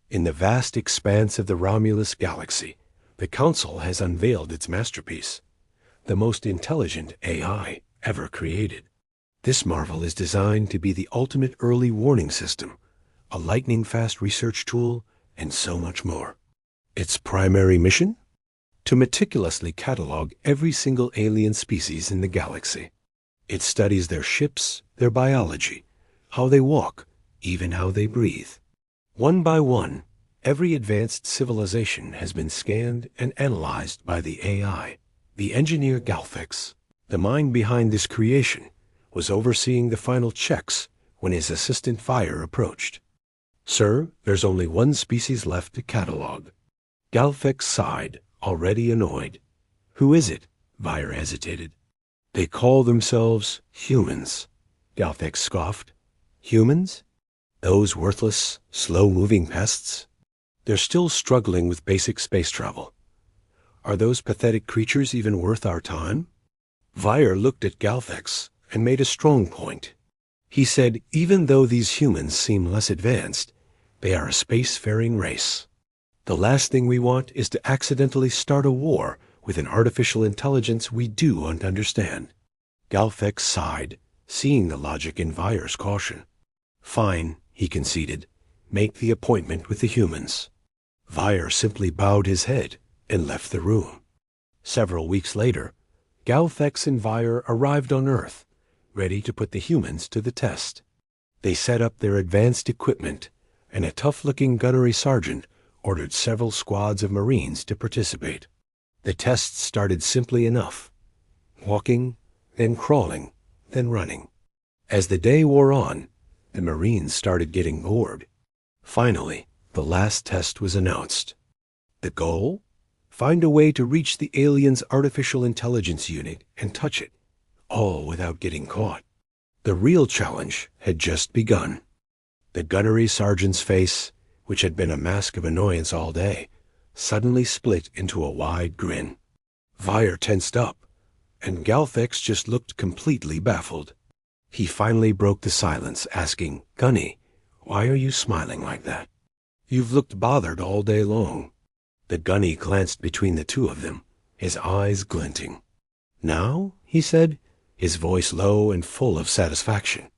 In the vast expanse of the Romulous Galaxy, the Council has unveiled its masterpiece, the most intelligent AI ever created. This marvel is designed to be the ultimate early warning system, a lightning-fast research tool, and so much more. Its primary mission? To meticulously catalog every single alien species in the galaxy. It studies their ships, their biology, how they walk, even how they breathe. One by one, every advanced civilization has been scanned and analyzed by the AI. The engineer Galfix, the mind behind this creation, was overseeing the final checks when his assistant Fire approached. "Sir, there's only one species left to catalog." Galfix sighed, already annoyed. "Who is it?" Fire hesitated. "They call themselves humans," Galfix scoffed. "Humans? Those worthless, slow-moving pests? They're still struggling with basic space travel. Are those pathetic creatures even worth our time?" Fire looked at Galfix and made a strong point. He said, even though these humans seem less advanced, they are a spacefaring race. The last thing we want is to accidentally start a war with an artificial intelligence we do understand. Galfix sighed, seeing the logic in Fire's caution. "Fine," he conceded. "Make the appointment with the humans." Fire simply bowed his head and left the room. Several weeks later, Galfix and Fire arrived on Earth, ready to put the humans to the test. They set up their advanced equipment, and a tough-looking gunnery sergeant ordered several squads of Marines to participate. The tests started simply enough. Walking, then crawling, then running. As the day wore on, the Marines started getting bored. Finally, the last test was announced. The goal? Find a way to reach the alien's artificial intelligence unit and touch it, all without getting caught. The real challenge had just begun. The gunnery sergeant's face, which had been a mask of annoyance all day, suddenly split into a wide grin. Fire tensed up, and Galfix just looked completely baffled. He finally broke the silence, asking, "Gunny, why are you smiling like that? You've looked bothered all day long." The gunny glanced between the two of them, his eyes glinting. "Now?" he said, his voice low and full of satisfaction.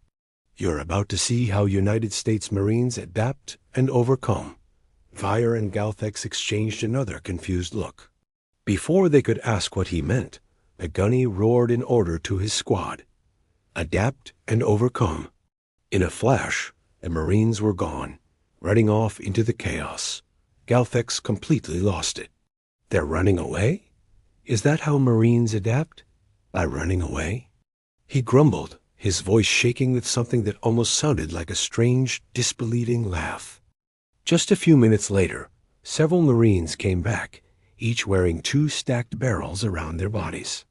"You're about to see how United States Marines adapt and overcome." Fire and Galfix exchanged another confused look. Before they could ask what he meant, the gunny roared an order to his squad. Adapt and overcome. In a flash, the Marines were gone, running off into the chaos. Galfix completely lost it. They're running away? Is that how Marines adapt? By running away? He grumbled, his voice shaking with something that almost sounded like a strange, disbelieving laugh. Just a few minutes later, several Marines came back, each wearing 2 stacked barrels around their bodies.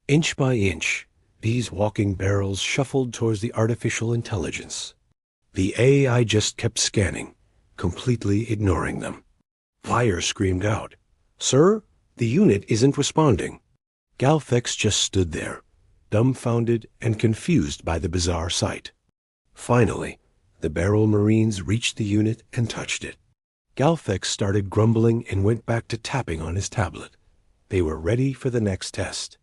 Inch by inch, these walking barrels shuffled towards the artificial intelligence. The AI just kept scanning, completely ignoring them. Fire screamed out, "Sir, the unit isn't responding." Galfix just stood there, dumbfounded and confused by the bizarre sight. Finally, the barrel Marines reached the unit and touched it. Galfix started grumbling and went back to tapping on his tablet. They were ready for the next test.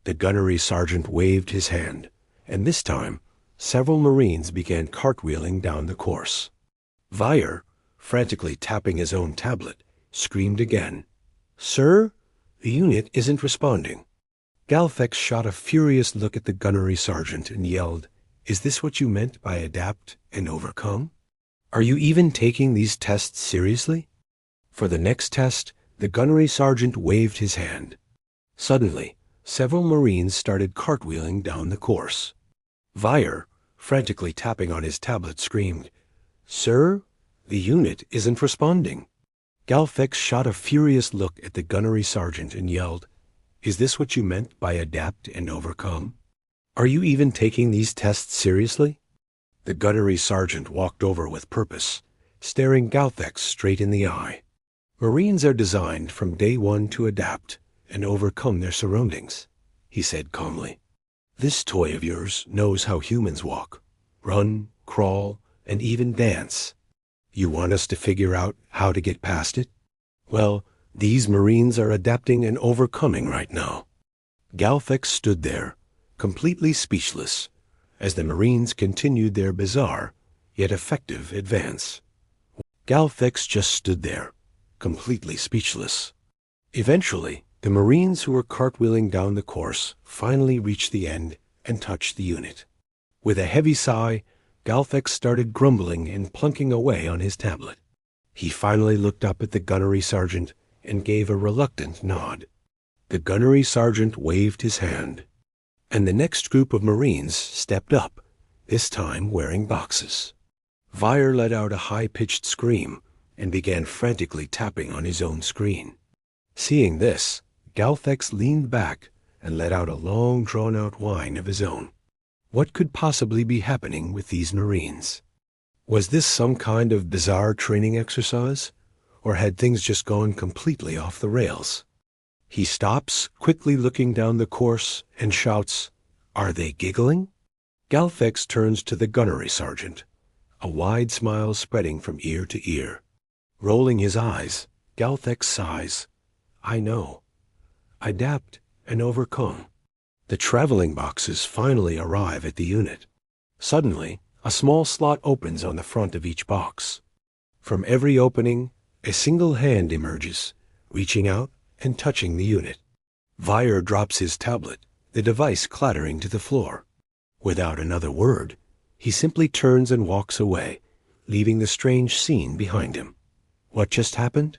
The gunnery sergeant waved his hand, and this time, several Marines began cartwheeling down the course. Fire, frantically tapping his own tablet, screamed again, "Sir, the unit isn't responding." Galfix shot a furious look at the gunnery sergeant and yelled, "Is this what you meant by adapt and overcome? Are you even taking these tests seriously?" For the next test, the gunnery sergeant waved his hand. Suddenly, several Marines started cartwheeling down the course. Fire, frantically tapping on his tablet, screamed, "Sir, the unit isn't responding." Galfix shot a furious look at the gunnery sergeant and yelled, "Is this what you meant by adapt and overcome? Are you even taking these tests seriously?" The gunnery sergeant walked over with purpose, staring Galfix straight in the eye. "Marines are designed from day one to adapt and overcome their surroundings," he said calmly. "This toy of yours knows how humans walk, run, crawl, and even dance. You want us to figure out how to get past it? Well, these Marines are adapting and overcoming right now. Galfex stood there, completely speechless, as the Marines continued their bizarre, yet effective advance. Galfex just stood there, completely speechless. Eventually, the Marines who were cartwheeling down the course finally reached the end and touched the unit. With a heavy sigh, Galfex started grumbling and plunking away on his tablet. He finally looked up at the gunnery sergeant and gave a reluctant nod. The gunnery sergeant waved his hand, and the next group of Marines stepped up, this time wearing boxes. Vire let out a high-pitched scream and began frantically tapping on his own screen. Seeing this, Galfex leaned back and let out a long, drawn-out whine of his own. What could possibly be happening with these Marines? Was this some kind of bizarre training exercise, or had things just gone completely off the rails? He stops, quickly looking down the course, and shouts, "Are they giggling?" Galfex turns to the gunnery sergeant, a wide smile spreading from ear to ear. Rolling his eyes, Galfex sighs, "I know. Adapt and overcome." The traveling boxes finally arrive at the unit. Suddenly, a small slot opens on the front of each box. From every opening, a single hand emerges, reaching out and touching the unit. Vire drops his tablet, the device clattering to the floor. Without another word, he simply turns and walks away, leaving the strange scene behind him. What just happened?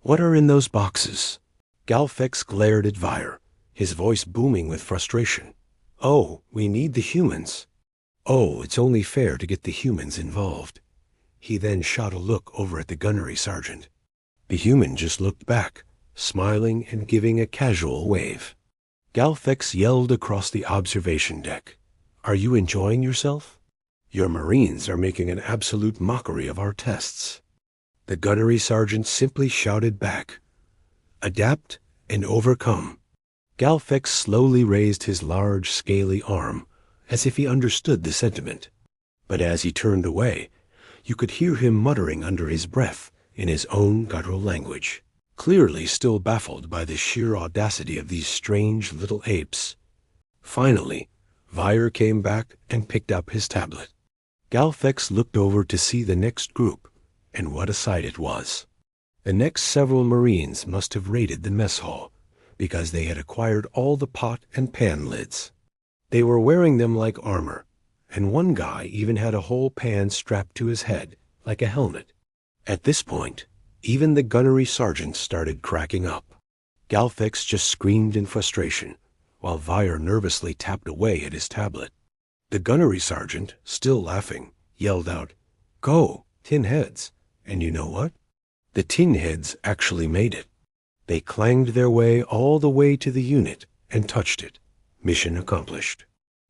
What are in those boxes? Galfex glared at Vire, his voice booming with frustration. "Oh, we need the humans. Oh, it's only fair to get the humans involved." He then shot a look over at the gunnery sergeant. The human just looked back, smiling and giving a casual wave. Galfex yelled across the observation deck, "Are you enjoying yourself? Your Marines are making an absolute mockery of our tests." The gunnery sergeant simply shouted back, "Adapt and overcome." Galfex slowly raised his large, scaly arm, as if he understood the sentiment. But as he turned away, you could hear him muttering under his breath in his own guttural language, clearly still baffled by the sheer audacity of these strange little apes. Finally, Vire came back and picked up his tablet. Galfex looked over to see the next group, and what a sight it was. The next several Marines must have raided the mess hall, because they had acquired all the pot and pan lids. They were wearing them like armor, and one guy even had a whole pan strapped to his head, like a helmet. At this point, even the gunnery sergeant started cracking up. Galfex just screamed in frustration, while Vire nervously tapped away at his tablet. The gunnery sergeant, still laughing, yelled out, "Go, tin heads!" And you know what? The tin heads actually made it. They clanged their way all the way to the unit and touched it. Mission accomplished.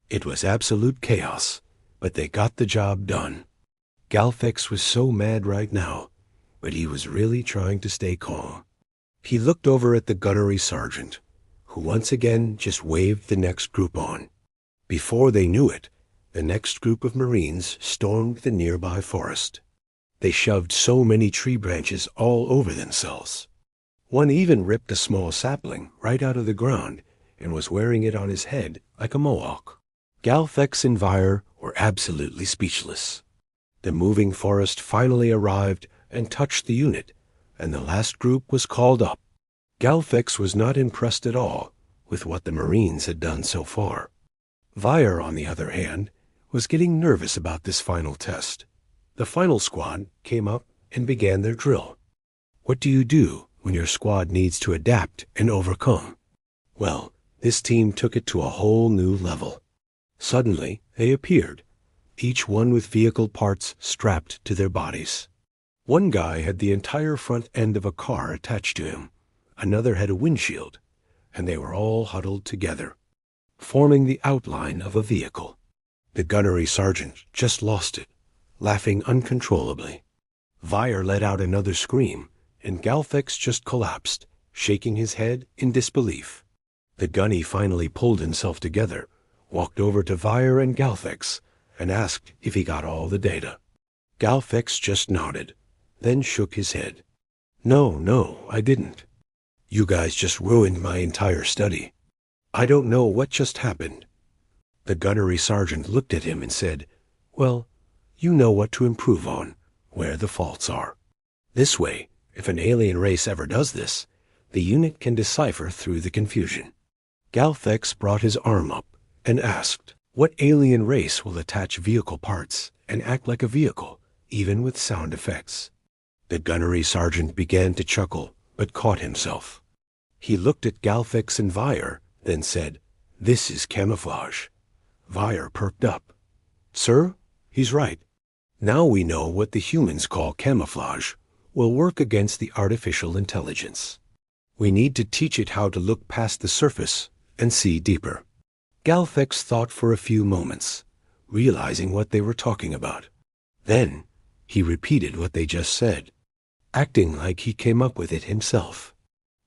It was absolute chaos, but they got the job done. Galfex was so mad right now, but he was really trying to stay calm. He looked over at the gunnery sergeant, who once again just waved the next group on. Before they knew it, the next group of Marines stormed the nearby forest. They shoved so many tree branches all over themselves. One even ripped a small sapling right out of the ground and was wearing it on his head like a mohawk. Galfex and Vire were absolutely speechless. The moving forest finally arrived and touched the unit, and the last group was called up. Galfex was not impressed at all with what the Marines had done so far. Vire, on the other hand, was getting nervous about this final test. The final squad came up and began their drill. What do you do when your squad needs to adapt and overcome? Well, this team took it to a whole new level. Suddenly, they appeared, each one with vehicle parts strapped to their bodies. One guy had the entire front end of a car attached to him. Another had a windshield, and they were all huddled together, forming the outline of a vehicle. The gunnery sergeant just lost it, laughing uncontrollably. Vire let out another scream, and Galfex just collapsed, shaking his head in disbelief. The gunny finally pulled himself together, walked over to Vire and Galfex, and asked if he got all the data. Galfex just nodded, then shook his head. No, I didn't. You guys just ruined my entire study. I don't know what just happened. The gunnery sergeant looked at him and said, Well, you know what to improve on, where the faults are. This way, if an alien race ever does this, the unit can decipher through the confusion. Galthex brought his arm up and asked, What alien race will attach vehicle parts and act like a vehicle, even with sound effects? The gunnery sergeant began to chuckle, but caught himself. He looked at Galthex and Vire, then said, This is camouflage. Vire perked up. Sir, he's right. Now we know what the humans call camouflage will work against the artificial intelligence. We need to teach it how to look past the surface and see deeper. Galthex thought for a few moments, realizing what they were talking about. Then he repeated what they just said, acting like he came up with it himself.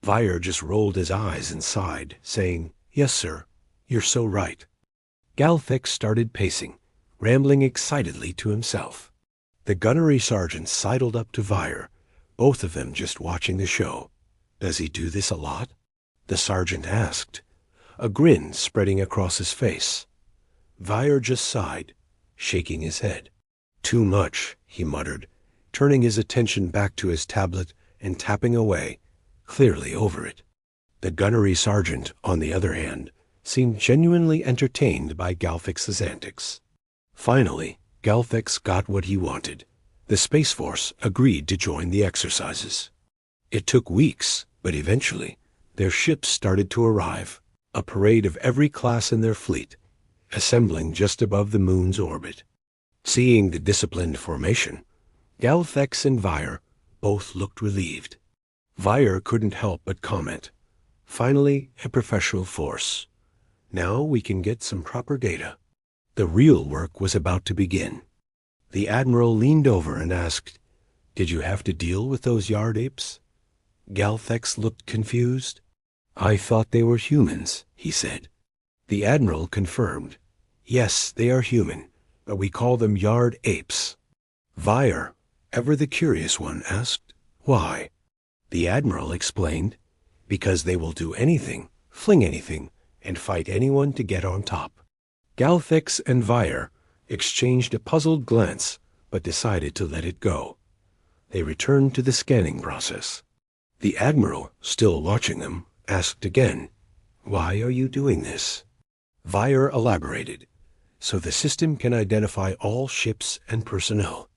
Vire just rolled his eyes and sighed, saying, Yes, sir, you're so right. Galthex started pacing, rambling excitedly to himself. The gunnery sergeant sidled up to Vire, both of them just watching the show. Does he do this a lot? The sergeant asked, a grin spreading across his face. Vire just sighed, shaking his head. Too much, he muttered, turning his attention back to his tablet and tapping away, clearly over it. The gunnery sergeant, on the other hand, seemed genuinely entertained by Galthex's antics. Finally, Galthex got what he wanted. The Space Force agreed to join the exercises. It took weeks, but eventually, their ships started to arrive, a parade of every class in their fleet, assembling just above the moon's orbit. Seeing the disciplined formation, Galthex and Vire both looked relieved. Vire couldn't help but comment, Finally, a professional force. Now we can get some proper data. The real work was about to begin. The Admiral leaned over and asked, Did you have to deal with those yard apes? Galthex looked confused. I thought they were humans, he said. The Admiral confirmed, Yes, they are human, but we call them yard apes. Vire, ever the curious one, asked, Why? The Admiral explained, Because they will do anything, fling anything, and fight anyone to get on top. Galthex and Vire exchanged a puzzled glance, but decided to let it go. They returned to the scanning process. The Admiral, still watching them, asked again, Why are you doing this? Vire elaborated, So the system can identify all ships and personnel.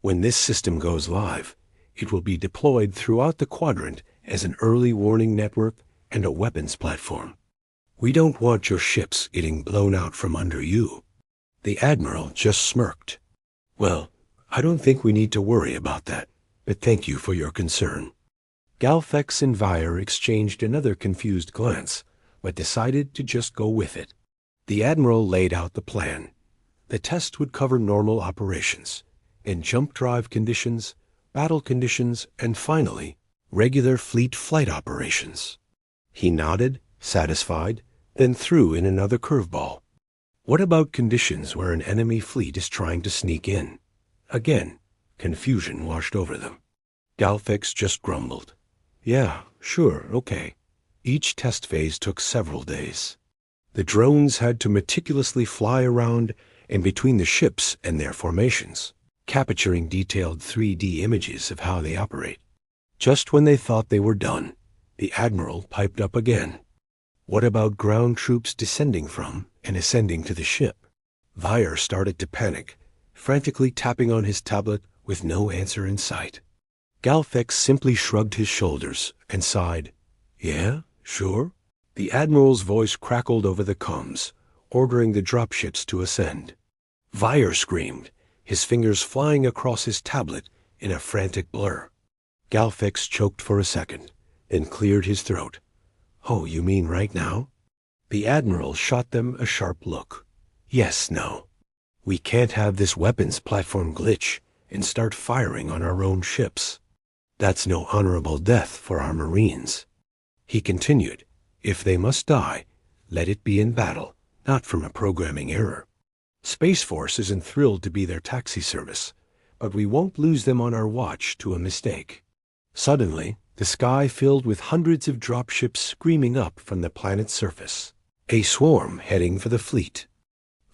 When this system goes live, it will be deployed throughout the quadrant as an early warning network and a weapons platform. We don't want your ships getting blown out from under you. The Admiral just smirked. Well, I don't think we need to worry about that, but thank you for your concern. Galthex and Vire exchanged another confused glance, but decided to just go with it. The Admiral laid out the plan. The test would cover normal operations, and jump drive conditions, battle conditions, and finally, regular fleet flight operations. He nodded, satisfied, then threw in another curveball. What about conditions where an enemy fleet is trying to sneak in? Again, confusion washed over them. Galthex just grumbled. Yeah, sure, okay. Each test phase took several days. The drones had to meticulously fly around and between the ships and their formations, capturing detailed 3D images of how they operate. Just when they thought they were done, the Admiral piped up again. What about ground troops descending from and ascending to the ship? Vire started to panic, frantically tapping on his tablet with no answer in sight. Galthex simply shrugged his shoulders and sighed. Yeah, sure. The Admiral's voice crackled over the comms, ordering the dropships to ascend. Vire screamed, his fingers flying across his tablet in a frantic blur. Galthex choked for a second, then cleared his throat. Oh, you mean right now? The Admiral shot them a sharp look. Yes, no. We can't have this weapons platform glitch and start firing on our own ships. That's no honorable death for our Marines. He continued, If they must die, let it be in battle, not from a programming error. Space Force isn't thrilled to be their taxi service, but we won't lose them on our watch to a mistake. Suddenly, the sky filled with hundreds of dropships screaming up from the planet's surface. A swarm heading for the fleet.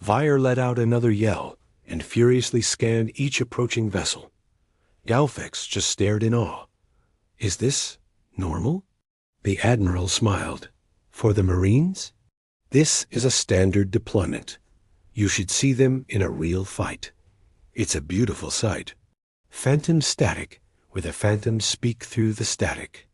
Vire let out another yell and furiously scanned each approaching vessel. Galfix just stared in awe. Is this normal? The Admiral smiled. For the Marines? This is a standard deployment. You should see them in a real fight. It's a beautiful sight. Phantom static, where the phantoms speak through the static.